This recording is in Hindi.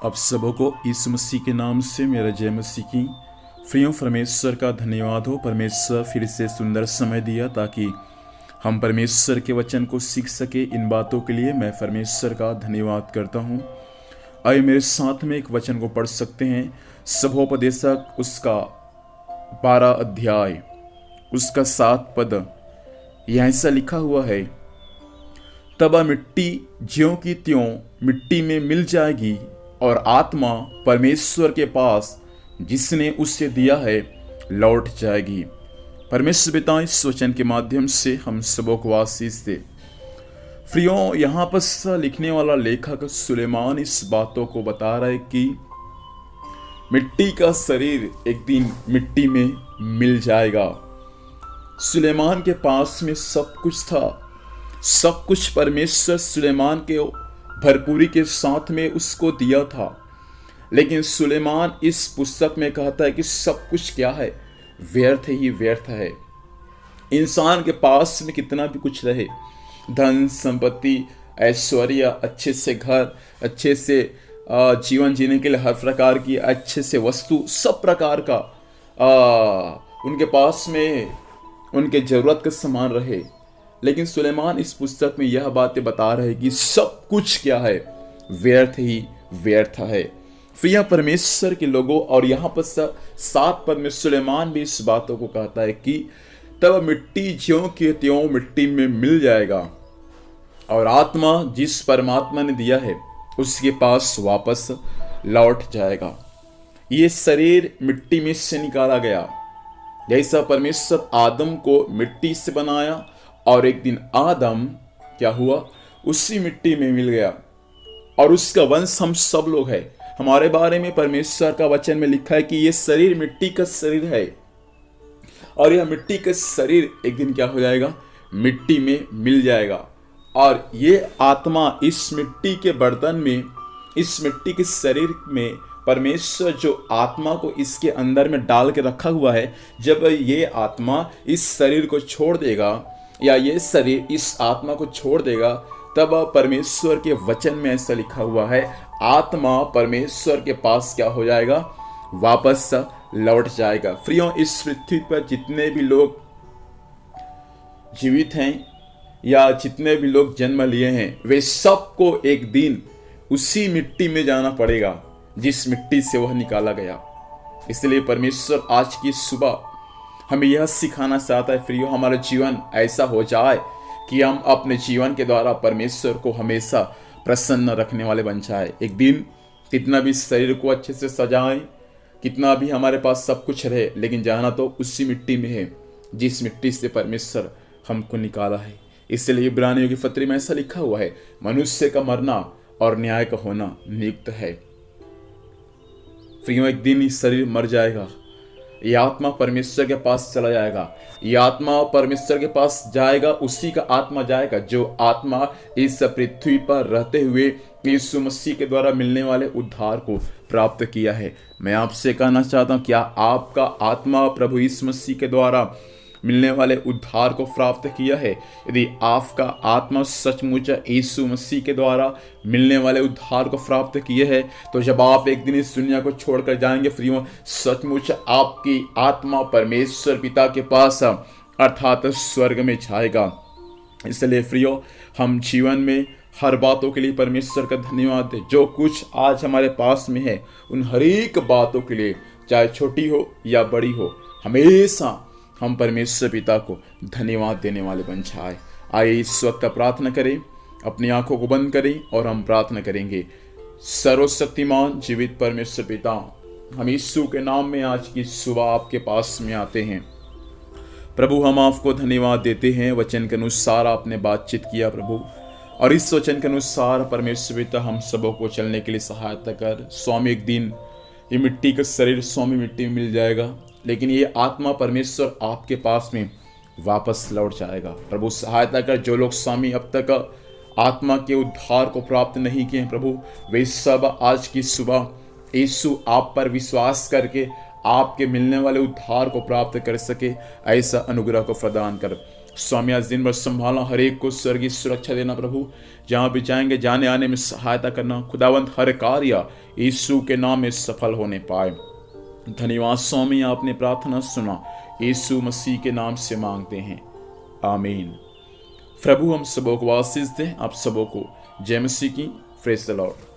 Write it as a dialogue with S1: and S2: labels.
S1: आप सबों को यीशु मसीह के नाम से मेरा जय मसीह की। प्रिय परमेश्वर का धन्यवाद हो। परमेश्वर फिर से सुंदर समय दिया ताकि हम परमेश्वर के वचन को सीख सके। इन बातों के लिए मैं परमेश्वर का धन्यवाद करता हूँ। आइए मेरे साथ में एक वचन को पढ़ सकते हैं। सभोपदेशक उसका 12 अध्याय उसका 7 पद। यह ऐसा लिखा हुआ है, तब मिट्टी ज्यों की त्यों मिट्टी में मिल जाएगी और आत्मा परमेश्वर के पास जिसने उससे दिया है लौट जाएगी। परमेश्वर पिता इस वचन के माध्यम से हम सबों को आशीष दे। प्रियों, यहाँ पर लिखने वाला लेखक सुलेमान इस बातों को बता रहा है कि मिट्टी का शरीर एक दिन मिट्टी में मिल जाएगा। सुलेमान के पास में सब कुछ था, सब कुछ परमेश्वर सुलेमान के भरपूरी के साथ में उसको दिया था। लेकिन सुलेमान इस पुस्तक में कहता है कि सब कुछ क्या है, व्यर्थ ही व्यर्थ है। इंसान के पास में कितना भी कुछ रहे, धन संपत्ति ऐश्वर्य, अच्छे से घर, अच्छे से जीवन जीने के लिए हर प्रकार की अच्छे से वस्तु, सब प्रकार का उनके पास में उनके जरूरत का सामान रहे, लेकिन सुलेमान इस पुस्तक में यह बातें बता रहे कि सब कुछ क्या है, व्यर्थ ही व्यर्थ है। प्रिय परमेश्वर के लोगों, और यहाँ पर 7 पद में सुलेमान भी इस बातों को कहता है कि तब मिट्टी ज्यों की त्यों मिट्टी में मिल जाएगा और आत्मा जिस परमात्मा ने दिया है उसके पास वापस लौट जाएगा। ये शरीर मिट्टी में से निकाला गया, जैसा परमेश्वर आदम को मिट्टी से बनाया और एक दिन आदम क्या हुआ, उसी मिट्टी में मिल गया और उसका वंश हम सब लोग हैं। हमारे बारे में परमेश्वर का वचन में लिखा है कि ये शरीर मिट्टी का शरीर है और यह मिट्टी का शरीर एक दिन क्या हो जाएगा, मिट्टी में मिल जाएगा। और ये आत्मा इस मिट्टी के बर्तन में, इस मिट्टी के शरीर में परमेश्वर जो आत्मा को इसके अंदर में डाल के रखा हुआ है, जब ये आत्मा इस शरीर को छोड़ देगा या ये शरीर इस आत्मा को छोड़ देगा, तब परमेश्वर के वचन में ऐसा लिखा हुआ है, आत्मा परमेश्वर के पास क्या हो जाएगा, वापस लौट जाएगा। प्रियों, इस पृथ्वी पर जितने भी लोग जीवित हैं या जितने भी लोग जन्म लिए हैं, वे सबको एक दिन उसी मिट्टी में जाना पड़ेगा जिस मिट्टी से वह निकाला गया। इसलिए परमेश्वर आज की सुबह हमें यह सिखाना चाहता है, प्रियो, हमारा जीवन ऐसा हो जाए कि हम अपने जीवन के द्वारा परमेश्वर को हमेशा प्रसन्न रखने वाले बन जाए। एक दिन कितना भी शरीर को अच्छे से सजाएं, कितना भी हमारे पास सब कुछ रहे, लेकिन जाना तो उसी मिट्टी में है जिस मिट्टी से परमेश्वर हमको निकाला है। इसलिए इब्रानियों की पत्री में ऐसा लिखा हुआ है, मनुष्य का मरना और न्याय का होना नियुक्त है। प्रियो, एक दिन इस शरीर मर जाएगा, ये आत्मा परमेश्वर के पास चला जाएगा। ये आत्मा परमेश्वर के पास जाएगा, उसी का आत्मा जाएगा जो आत्मा इस पृथ्वी पर रहते हुए यीशु मसीह के द्वारा मिलने वाले उद्धार को प्राप्त किया है। मैं आपसे कहना चाहता हूँ, क्या आपका आत्मा प्रभु यीशु मसीह के द्वारा मिलने वाले उद्धार को प्राप्त किया है? यदि आपका आत्मा सचमुच यीशु मसीह के द्वारा मिलने वाले उद्धार को प्राप्त किए है, तो जब आप एक दिन इस दुनिया को छोड़कर जाएंगे, प्रियो, सचमुच आपकी आत्मा परमेश्वर पिता के पास अर्थात स्वर्ग में जाएगा। इसलिए प्रियो, हम जीवन में हर बातों के लिए परमेश्वर का धन्यवाद दें। जो कुछ आज हमारे पास में है, उन हर एक बातों के लिए, चाहे छोटी हो या बड़ी हो, हमेशा हम परमेश्वर पिता को धन्यवाद देने वाले बन जाए। आइए इस वक्त प्रार्थना करें, अपनी आंखों को बंद करें और हम प्रार्थना करेंगे। सर्वशक्तिमान जीवित परमेश्वर पिता, हम यीशु के नाम में आज की सुबह आपके पास में आते हैं। प्रभु, हम आपको धन्यवाद देते हैं, वचन के अनुसार आपने बातचीत किया प्रभु, और इस वचन के अनुसार परमेश्वर पिता हम सबों को चलने के लिए सहायता कर। स्वामी, एक दिन ये मिट्टी का शरीर स्वामी मिट्टी में मिल जाएगा, लेकिन ये आत्मा परमेश्वर आपके पास में वापस लौट जाएगा। प्रभु, सहायता कर। जो लोग स्वामी अब तक आत्मा के उद्धार को प्राप्त नहीं किए हैं प्रभु, वे सब आज की सुबह यीशु आप पर विश्वास करके आपके मिलने वाले उद्धार को प्राप्त कर सके, ऐसा अनुग्रह को प्रदान कर। स्वामी आज दिन भर संभालना, हर एक को स्वर्गीय सुरक्षा देना प्रभु। जहाँ भी जाएंगे जाने आने में सहायता करना खुदावंत, हर कार्य यीशु के नाम में सफल होने पाए। धन्यवाद स्वामी, आपने प्रार्थना सुना, यीशु मसीह के नाम से मांगते हैं, आमीन। प्रभु हम सबों को आशीष दे। आप सबों को जय मसीह की। Praise the Lord.